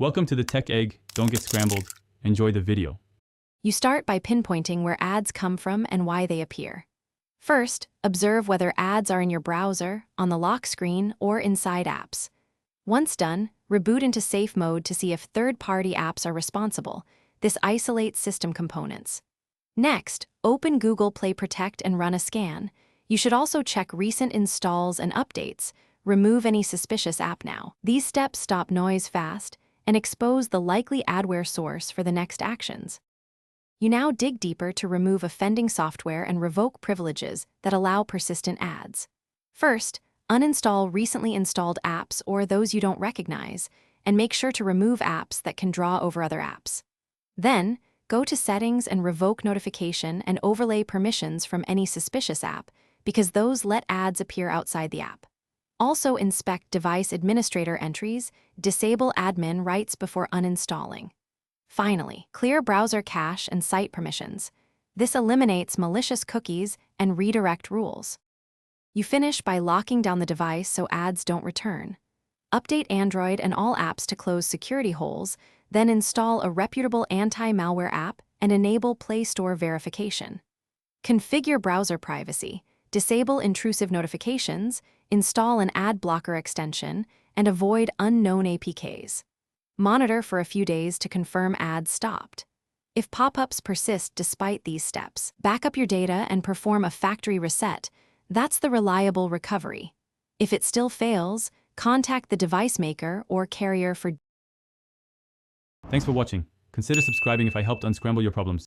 Welcome to the Tech Egg. Don't get scrambled. Enjoy the video. You start by pinpointing where ads come from and why they appear. First, observe whether ads are in your browser, on the lock screen, or inside apps. Once done, reboot into safe mode to see if third-party apps are responsible. This isolates system components. Next, open Google Play Protect and run a scan. You should also check recent installs and updates. Remove any suspicious app now. These steps stop noise fast and expose the likely adware source for the next actions. You now dig deeper to remove offending software and revoke privileges that allow persistent ads. First, uninstall recently installed apps or those you don't recognize, and make sure to remove apps that can draw over other apps. Then, go to Settings and revoke notification and overlay permissions from any suspicious app, because those let ads appear outside the app. Also inspect device administrator entries, disable admin rights before uninstalling. Finally, clear browser cache and site permissions. This eliminates malicious cookies and redirect rules. You finish by locking down the device so ads don't return. Update Android and all apps to close security holes, then install a reputable anti-malware app and enable Play Store verification. Configure browser privacy, disable intrusive notifications, install an ad blocker extension, and avoid unknown APKs. Monitor for a few days to confirm ads stopped. If pop-ups persist despite these steps, back up your data and perform a factory reset. That's the reliable recovery. If it still fails, contact the device maker or carrier for. Thanks for watching. Consider subscribing if I helped unscramble your problems.